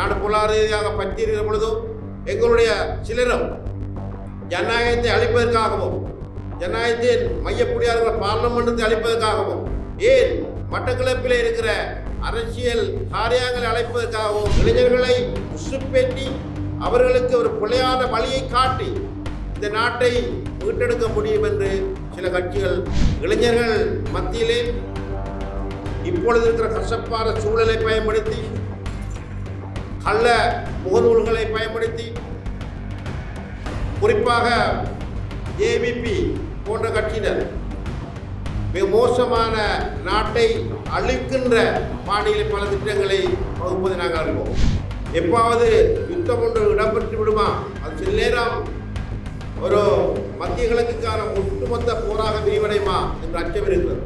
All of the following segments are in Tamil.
நாடு பொருளாதார ரீதியாக பற்றியிருக்கிற பொழுதும் எங்களுடைய சிலரும் ஜனநாயகத்தை அழிப்பதற்காகவும் ஜனநாயகத்தின் மையப்புள்ளியாக பார்லமெண்டத்தை அழிப்பதற்காகவும் ஏன் மட்டக்களப்பில் இருக்கிற அரசியல் காரியங்களை அழைப்பதற்காகவும் இளைஞர்களை உசுப்பேற்றி அவர்களுக்கு ஒரு பிழையான வழியை காட்டி இந்த நாட்டை மீட்டெடுக்க முடியும் என்று சில கட்சிகள் இளைஞர்கள் மத்தியிலே இப்பொழுது இருக்கிற கசப்பான சூழலை பயன்படுத்தி கள்ள முகநூல்களை பயன்படுத்தி குறிப்பாக ஏபிபி போன்ற கட்சியினர் மிக மோசமான நாட்டை அழிக்கின்ற பாணியில் பல திட்டங்களை வகுப்பதை நாங்கள் அறிவோம். எப்பாவது யுத்தம் ஒன்று இடம்பெற்று விடுமா, அது சில நேரம் ஒரு மத்திய கிழக்குக்கான ஒட்டுமொத்த போராக விரிவடையுமா என்ற அச்சம் இருக்கிறது.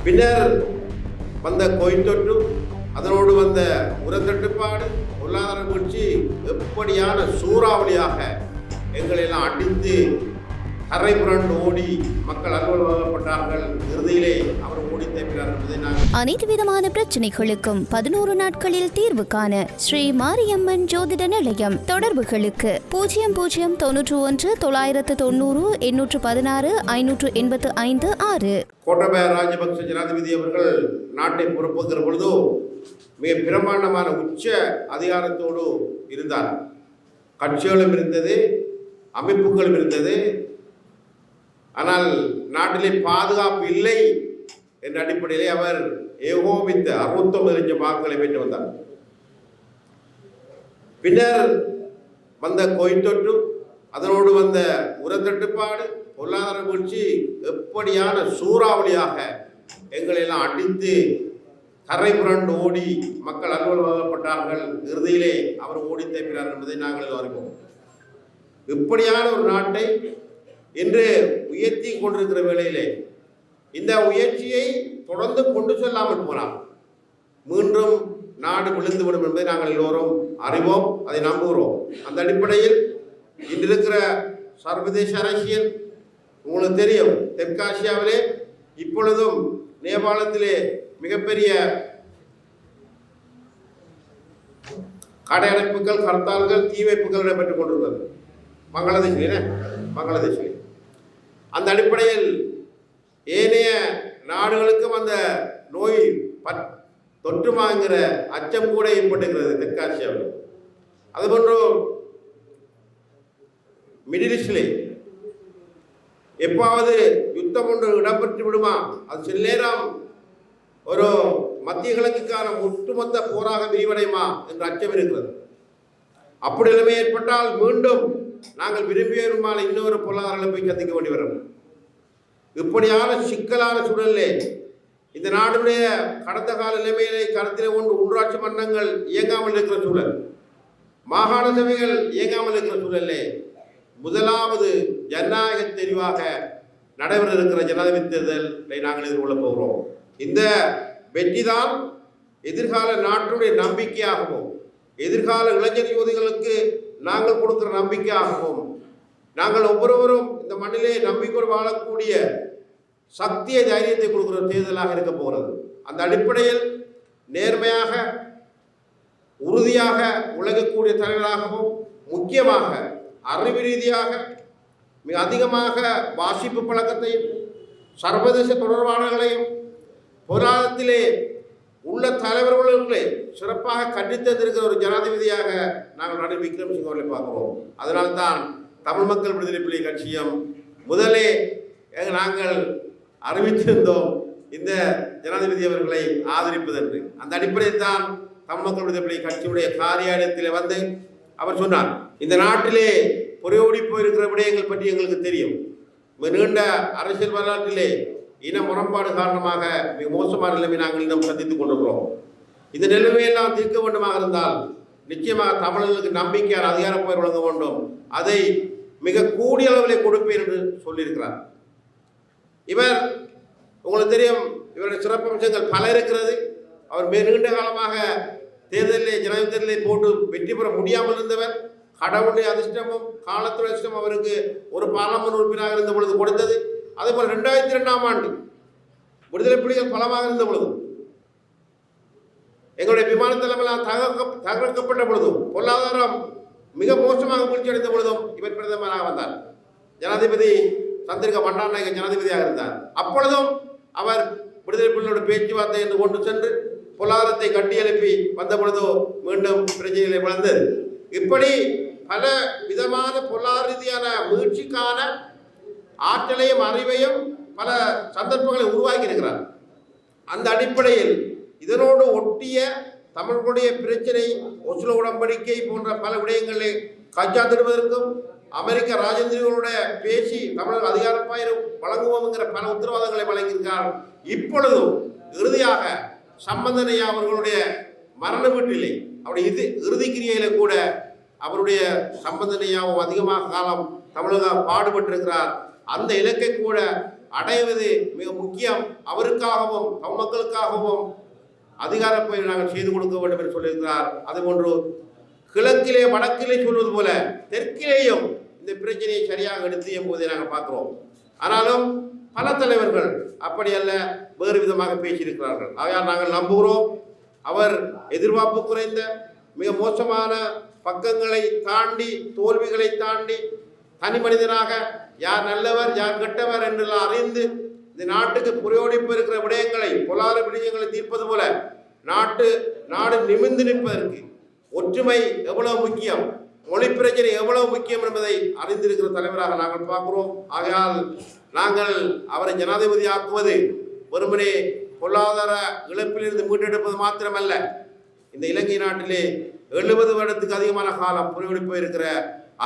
பின்னர் வந்த கோயில் தொற்று, அதனோடு வந்த உரத்தட்டுப்பாடு, பொருளாதார வீழ்ச்சி எப்படியான சூறாவளியாக எங்களை எல்லாம் அடித்து கரை புரண்டு ஓடி மக்கள் அலுவலகப்பட்டார்கள். இறுதியிலே அவர் ஓடி தேப்பினார் என்பதை நாங்கள் அனைத்து விதமான பிரச்சனைகளுக்கும் 11 நாட்களில் தீர்வு காண ஸ்ரீ மாரியம்மன் ஜோதிட நிலையம். தொடர்புகளுக்கு 0091 990 816 585 6. கோட்டபய ராஜபக்ச ஜனாதிபதி அவர்கள் நாட்டை பொறுப்புகிற பொழுது மிக பிரமாண்டமான உச்ச அதிகாரத்தோடு இருந்தார். கட்சிகளும் இருந்தது, அமைப்புகளும் இருந்தது. ஆனால் நாட்டிலே பாதுகாப்பு இல்லை என்ற அடிப்படையிலே அவர் ஏகோபித்த 69 லட்சம் வாக்குகளை பெற்று வந்தார். பின்னர் வந்த கோயில் தொற்று, அதனோடு வந்த உரத்தட்டுப்பாடு, பொருளாதார வீழ்ச்சி எப்படியான சூறாவளியாக எங்களை எல்லாம் அடித்து கரை புரண்டு ஓடி மக்கள் அலுவலகப்பட்டார்கள். இறுதியிலே அவர் ஓடி தேப்பினார் என்பதை நாங்கள் அறிவோம். இப்படியான ஒரு நாட்டை இன்று உயர்த்தி கொண்டிருக்கிற வேளையிலே இந்த உயர்ச்சியை தொடர்ந்து கொண்டு செல்லாமல் போனால் மீண்டும் நாடு விழுந்துவிடும் என்பதை நாங்கள் எல்லோரும் அறிவோம், அதை நம்புகிறோம். அந்த அடிப்படையில் இன்று இருக்கிற சர்வதேச அரசியல் உங்களுக்கு தெரியும். தெற்காசியாவிலே இப்பொழுதும் நேபாளத்திலே மிகப்பெரிய கடையடைப்புகள், ஹர்த்தால்கள், தீ வைப்புகள் இடம்பெற்றுக் கொண்டிருந்தது. பங்களாதேஷிலே அந்த அடிப்படையில் ஏனைய நாடுகளுக்கும் அந்த நோய் தொற்றுமாங்கிற அச்சம் கூட ஏற்பட்டுகிறது தெற்காசியாவில். அதுபோன்று மிடில் ஈஸ்டிலே எப்பாவது யுத்தம் ஒன்று இடம்பெற்று விடுமா, அது சில நேரம் ஒரு மத்திய கிழக்குக்கான ஒட்டுமொத்த போராக விரிவடையுமா என்ற அச்சம் இருக்கிறது. அப்படி நிலைமை ஏற்பட்டால் மீண்டும் நாங்கள் விரும்பியமான இன்னொரு பொருளாதார இழப்பை சந்திக்க வேண்டி வரும். இப்படியான சிக்கலான சூழலிலே இந்த நாடுடைய கடந்த கால நிலைமையை கருத்தில் கொண்டு உள்ளாட்சி மன்றங்கள் இயங்காமல் இருக்கிற சூழல், மாகாண சபைகள் இயங்காமல் இருக்கிற சூழலே முதலாவது ஜனநாயக தெரிவாக நடைபெற இருக்கிற ஜனாதிபதி தேர்தலை நாங்கள் எதிர்கொள்ளப் போகிறோம். இந்த வெற்றிதான் எதிர்கால நாட்டுடைய நம்பிக்கையாகவும் எதிர்கால இளைஞர் யுவதிகளுக்கு நாங்கள் கொடுக்கிற நம்பிக்கையாகவும் நாங்கள் ஒவ்வொருவரும் இந்த மண்ணிலே நம்பிக்கை வாழக்கூடிய சக்திய தைரியத்தை கொடுக்கிற தேர்தலாக இருக்க போகிறது. அந்த அடிப்படையில் நேர்மையாக உறுதியாக உலகக்கூடிய தலைவராகவும் முக்கியமாக அறிவு ரீதியாக மிக அதிகமாக வாசிப்பு பழக்கத்தையும் சர்வதேச தொடர்பாளர்களையும் பொருளாதாரத்திலே உள்ள தலைவர்களே சிறப்பாக கண்டித்திருக்கிற ஒரு ஜனாதிபதியாக நாங்கள் ரணில் விக்ரமசிங்க அவர்களை பார்க்கிறோம். அதனால்தான் தமிழ் மக்கள் விடுதலை புலி கட்சியும் முதலே நாங்கள் அறிவித்திருந்தோம் இந்த ஜனாதிபதி அவர்களை ஆதரிப்பதென்று. அந்த அடிப்படையில் தான் தமிழ் மக்கள் விடுதலை புலி கட்சியுடைய காரியாலயத்தில் வந்து அவர் சொன்னார், இந்த நாட்டிலே பொறையோடி போயிருக்கிற விடயங்கள் பற்றி எங்களுக்கு தெரியும். நீண்ட அரசியல் வரலாற்றிலே இன முரண்பாடு காரணமாக மிக மோசமான நிலைமை நாங்கள் இன்னும் சந்தித்துக் கொண்டிருக்கிறோம். இந்த நிலைமையெல்லாம் தீர்க்க வேண்டுமாக இருந்தால் நிச்சயமாக தமிழர்களுக்கு நம்பிக்கையான அதிகார போர் வழங்க வேண்டும். அதை மிக கூடிய அளவிலே கொடுப்பேன் என்று சொல்லியிருக்கிறார். இவர் உங்களுக்கு தெரியும், இவருடைய சிறப்பம்சங்கள் பல இருக்கிறது. அவர் மிக நீண்ட காலமாக தேர்தலில் ஜனாதிபதி தேர்தலை போட்டு வெற்றி பெற முடியாமல் இருந்தவர். கடவுளுடைய அதிர்ஷ்டமும் காலத்துடைய அதிர்ஷ்டம் அவருக்கு ஒரு பார்லமெண்ட் உறுப்பினராக இருந்த பொழுது கொடுத்தது. அதே போல் 2002ஆம் ஆண்டு விடுதலை புலிகள் பலமாக இருந்த பொழுது எங்களுடைய விமான தளமெல்லாம் தகர்க்கப்பட்ட பொழுதும், பொருளாதாரம் மிக மோசமாக வீழ்ச்சி அடைந்த பொழுதும் இவர் பிரதமராக வந்தார். ஜனாதிபதி சந்திரிகா பண்டாரநாயக்க ஜனாதிபதியாக இருந்தார். அப்பொழுதும் அவர் விடுதலை புலிகளோட பேச்சுவார்த்தை என்று கொண்டு சென்று பொருளாதாரத்தை கட்டியெழுப்பி வந்த பொழுதோ மீண்டும் பிரச்சனைகளை வளர்ந்தது. இப்படி பல விதமான பொருளாதார ரீதியான மீழ்ச்சிக்கான ஆற்றலையும் அறிவையும் பல சந்தர்ப்பங்களை உருவாக்கி இருக்கிறார். அந்த அடிப்படையில் இதனோடு ஒட்டிய தமிழர்களுடைய பிரச்சனை, ஒஸ்லோ உடன்படிக்கை போன்ற பல விடயங்களை காய்ச்சாத்திடுவதற்கும் அமெரிக்க ராஜேந்திரிகளோட பேசி தமிழர் அதிகாரப்பாயிரம் வழங்குவோம்ங்கிற பல உத்தரவாதங்களை வழங்கியிருக்கிறார். இப்பொழுதும் இறுதியாக சம்பந்தனையா அவர்களுடைய மரண வீட்டிலே அவருடைய இறுதி கிரியையில கூட அவருடைய சம்பந்தனையாவும் அதிகமாக காலம் தமிழக பாடுபட்டிருக்கிறார். அந்த இலக்கை கூட அடைவது மிக முக்கியம். அவருக்காகவும் தமிழ் மக்களுக்காகவும் அதிகாரப்பை நாங்கள் செய்து கொடுக்க வேண்டும் என்று சொல்லியிருக்கிறார். அதுபோன்று கிழக்கிலே வடக்கிலே சொல்வது போல தெற்கிலேயும் இந்த பிரச்சனையை சரியாக எடுத்து என்பதை நாங்கள் பார்க்கிறோம். ஆனாலும் பல தலைவர்கள் அப்படி அல்ல, வேறு விதமாக பேசியிருக்கிறார்கள். ஆகையால் நாங்கள் நம்புகிறோம் அவர் எதிர்பார்ப்பு குறைந்த மிக மோசமான பக்கங்களை தாண்டி, தோல்விகளை தாண்டி, தனி மனிதனாக யார் நல்லவர் யார் கெட்டவர் என்றெல்லாம் அறிந்து இந்த நாட்டுக்கு புரியோடிப்பு இருக்கிற விடயங்களை, பொருளாதார விடயங்களை தீர்ப்பது போல நாடு நிமிர்ந்து நிற்பதற்கு ஒற்றுமை எவ்வளவு முக்கியம், மொழி பிரச்சனை எவ்வளவு முக்கியம் என்பதை அறிந்திருக்கிற தலைவராக நாங்கள் பார்க்கிறோம். ஆகையால் நாங்கள் அவரை ஜனாதிபதி ஆக்குவது வெறுமனே பொருளாதார இழப்பிலிருந்து மீட்டெடுப்பது மாத்திரமல்ல, இந்த இலங்கை நாட்டிலே 70 வருடத்துக்கு அதிகமான காலம் புரிவெடுப்பு இருக்கிற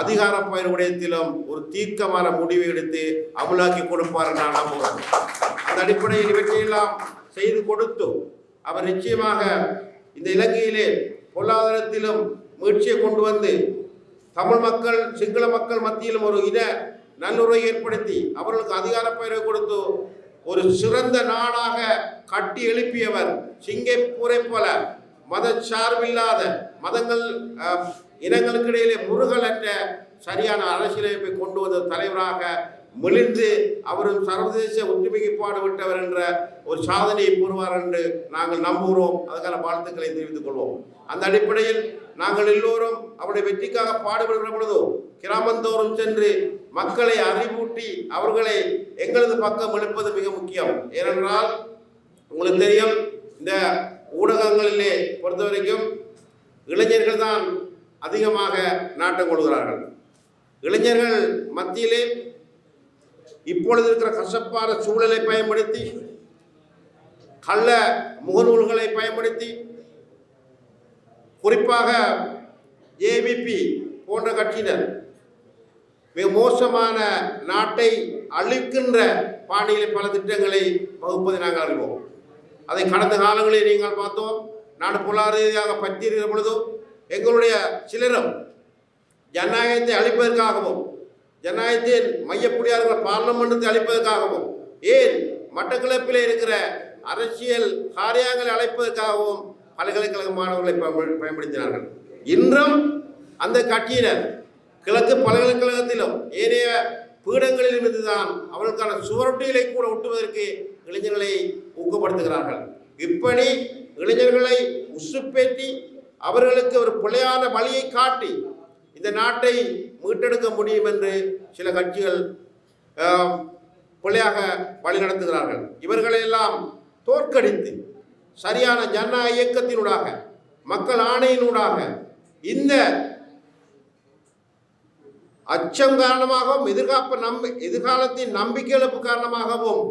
அதிகார பயன் விடயத்திலும் ஒரு தீர்க்கமான முடிவை எடுத்து அமுலாக்கி கொடுப்பார் நான் நம்புகிறேன். அந்த அடிப்படையில் இவற்றையெல்லாம் செய்து கொடுத்து அவர் நிச்சயமாக இந்த இலங்கையிலே பொருளாதாரத்திலும் மீட்சியை கொண்டு வந்து தமிழ் மக்கள் சிங்கள மக்கள் மத்தியிலும் ஒரு நல்லுறவை ஏற்படுத்தி அவர்களுக்கு அதிகார பயிரை கொடுத்து ஒரு சிறந்த நாடாக கட்டி எழுப்பியவர். சிங்கப்பூரை போல மத சார்பில்லாத, மதங்கள் இனங்களுக்கு இடையிலே முருகலற்ற சரியான அரசியலமைப்பை கொண்டு வந்த தலைவராக மிளிர்ந்து அவரும் சர்வதேச ஒற்றுமைக்கு பாடுபட்டவர் என்ற ஒரு சாதனையை கூறுவார் என்று நாங்கள் நம்புகிறோம். அதுக்கான வாழ்த்துக்களை தெரிவித்துக் கொள்வோம். அந்த அடிப்படையில் நாங்கள் எல்லோரும் அவருடைய வெற்றிக்காக பாடுபடுகிற பொழுதோ கிராமந்தோறும் சென்று மக்களை அறிவூட்டி அவர்களை எங்களது பக்கம் எழுப்பது மிக முக்கியம். ஏனென்றால் உங்களுக்கு தெரியும், இந்த ஊடகங்களிலே பொறுத்த வரைக்கும் இளைஞர்கள் தான் அதிகமாக நாட்டம் கொள்கிறார்கள். இளைஞர்கள் மத்தியிலே இப்பொழுது இருக்கிற கசப்பான சூழலை பயன்படுத்தி, கள்ள முகநூல்களை பயன்படுத்தி, குறிப்பாக ஏபிபி போன்ற கட்சியினர் மிக மோசமான நாட்டை அழிக்கின்ற பாணியில் பல திட்டங்களை வகுப்பதை நாங்கள் அறிவோம். அதை கடந்த காலங்களில் நீங்கள் பார்த்தோம். நாடு பொருளாதார ரீதியாக பற்றியிருக்கிற பொழுதும் எங்களுடைய சிலரும் ஜனநாயகத்தை அழிப்பதற்காகவும், ஜனநாயகத்தின் மையப்புள்ளியாக இருக்கிற பார்லமெண்டத்தை அழிப்பதற்காகவும், ஏன் மட்டக்களப்பில் இருக்கிற அரசியல் காரியங்களை அழைப்பதற்காகவும் பல்கலைக்கழக மாணவர்களை பயன்படுத்தினார்கள். இன்றும் அந்த கட்சியினர் கிழக்கு பல்கலைக்கழகத்திலும் ஏனைய பீடங்களில் இருந்துதான் அவர்களுக்கான சுவரொட்டிகளை கூட ஒட்டுவதற்கு இளைஞர்களை ஊக்கப்படுத்துகிறார்கள். இப்படி இளைஞர்களை உசுப்பேற்றி அவர்களுக்கு ஒரு பிழையான வழியை காட்டி இந்த நாட்டை மீட்டெடுக்க முடியும் என்று சில கட்சிகள் பிழையாக வழிநடத்துகிறார்கள். இவர்களையெல்லாம் தோற்கடித்து சரியான ஜனநாயக இயக்கத்தினூடாக, மக்கள் ஆணையினூடாக, இந்த அச்சம் காரணமாகவும் எதிர்காலத்தின் நம்பிக்கை இழப்பு காரணமாகவும்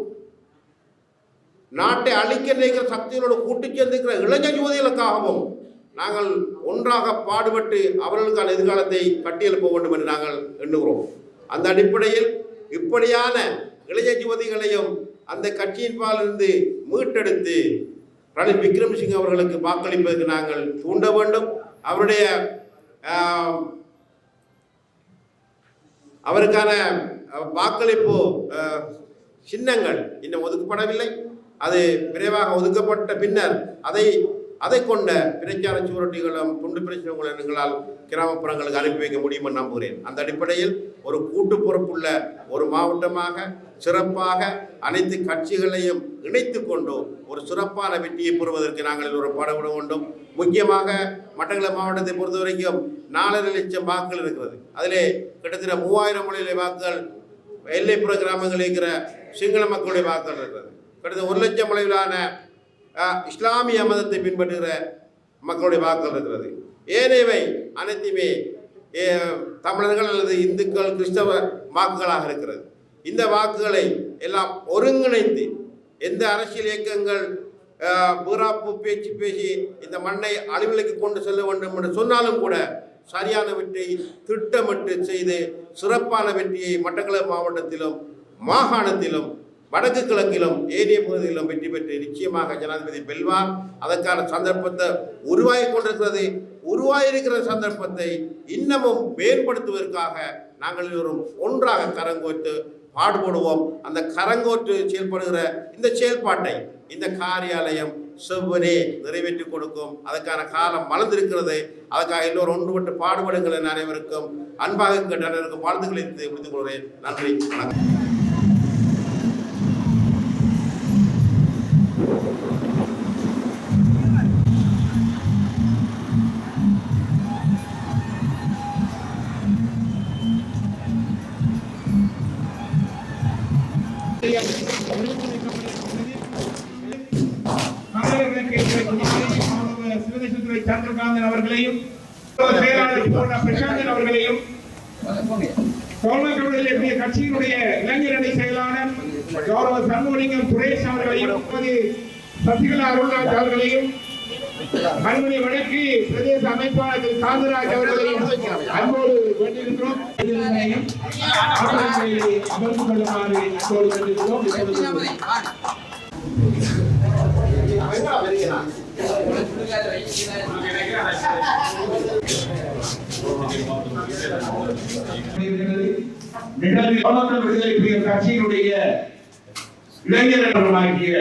நாட்டை அழிக்க நினைக்கிற சக்திகளோடு கூட்டு சேர்ந்திருக்கிற இளைஞர் யுவதிகளுக்காகவும் நாங்கள் ஒன்றாக பாடுபட்டு அவர்களுக்கான எதிர்காலத்தை கட்டியெழுப்ப வேண்டும் என்று நாங்கள் எண்ணுகிறோம். அந்த அடிப்படையில் இப்படியான இளைஞர் யுவதிகளையும் அந்த கட்சியின் பாலிருந்து மீட்டெடுத்து ரணில் விக்ரமசிங்க அவர்களுக்கு வாக்களிப்பதற்கு நாங்கள் தூண்ட வேண்டும். அவருக்கான வாக்களிப்பு சின்னங்கள் இன்னும் ஒதுக்கப்படவில்லை. அது விரைவாக ஒதுக்கப்பட்ட பின்னர் அதை அதை கொண்ட பிரச்சார சுவரொட்டிகளும் துண்டு பிரச்சனைகளும் எங்களால் கிராமப்புறங்களுக்கு அனுப்பி வைக்க முடியும் என்று நம்புகிறேன். அந்த அடிப்படையில் ஒரு கூட்டு பொறுப்புள்ள ஒரு மாவட்டமாக சிறப்பாக அனைத்து கட்சிகளையும் இணைத்து கொண்டு ஒரு சிறப்பான வெற்றியை பெறுவதற்கு நாங்கள் ஒரு பாடுபட வேண்டும். முக்கியமாக மட்டக்களப்பு மாவட்டத்தை பொறுத்த வரைக்கும் 4.5 லட்சம் வாக்குகள் இருக்கிறது. அதிலே கிட்டத்தட்ட 3000 மொழியிலே வாக்குகள் எல்லைப்புற கிராமங்களில் இருக்கிற சிங்கள மக்களுடைய வாக்குகள் இருக்கிறது. கிட்டத்தட்ட 1 லட்சம் அளவிலான இஸ்லாமிய மதத்தை பின்பற்றுகிற மக்களுடைய வாக்குகள் இருக்கிறது. ஏனையவை அனைத்துமே தமிழர்கள் அல்லது இந்துக்கள் கிறிஸ்தவ வாக்குகளாக இருக்கிறது. இந்த வாக்குகளை எல்லாம் ஒருங்கிணைத்து எந்த அரசியல் இயக்கங்கள் வீராப்பு பேச்சு பேசி இந்த மண்ணை அழிவுகளுக்கு கொண்டு செல்ல வேண்டும் என்று சொன்னாலும் கூட சரியான வெற்றியை திட்டமிட்டு செய்து சிறப்பான வெற்றியை மட்டக்களப்பு மாவட்டத்திலும் மாகாணத்திலும் வடக்கு கிழக்கிலும் ஏனைய பகுதிகளிலும் வெற்றி பெற்று நிச்சயமாக ஜனாதிபதி வெல்வார். அதற்கான சந்தர்ப்பத்தை உருவாயிருக்கிற சந்தர்ப்பத்தை இன்னமும் மேம்படுத்துவதற்காக நாங்கள் எல்லோரும் ஒன்றாக கரங்கோத்து பாடுபடுவோம். அந்த கரங்கோற்று செயல்படுகிற இந்த செயல்பாட்டை இந்த காரியாலயம் செவ்வனே நிறைவேற்றி கொடுக்கும். அதற்கான காலம் மலர்ந்திருக்கிறது. அதற்காக எல்லோரும் ஒன்றுபட்டு பாடுபடுங்கள் என அனைவருக்கும் அன்பாக கேட்ட அனைவருக்கும் வாழ்த்துக்களை முடித்துக் கொள்கிறேன். நன்றி, வணக்கம். சந்திரகாந்தன் அவர்களையும் பிரசாந்தன் அவர்களையும் கட்சியினுடைய இளைஞரணி செயலாளர் கௌரவ சண்முகலிங்கம் சுரேஷ் அவர்களையும் சசிகலா அருள்ராஜ் அவர்களையும் மண்மணி வழக்கு பிரதேச அமைப்பாளர் திரு காந்தராஜ் அவர்களையும் அன்போடு வேண்டியிருக்கிறோம். அமர்ந்து கொள்ளுமாறு அன்போடு வேண்டியிருக்கிறோம். கட்சியினுடைய இளைஞர்களாகிய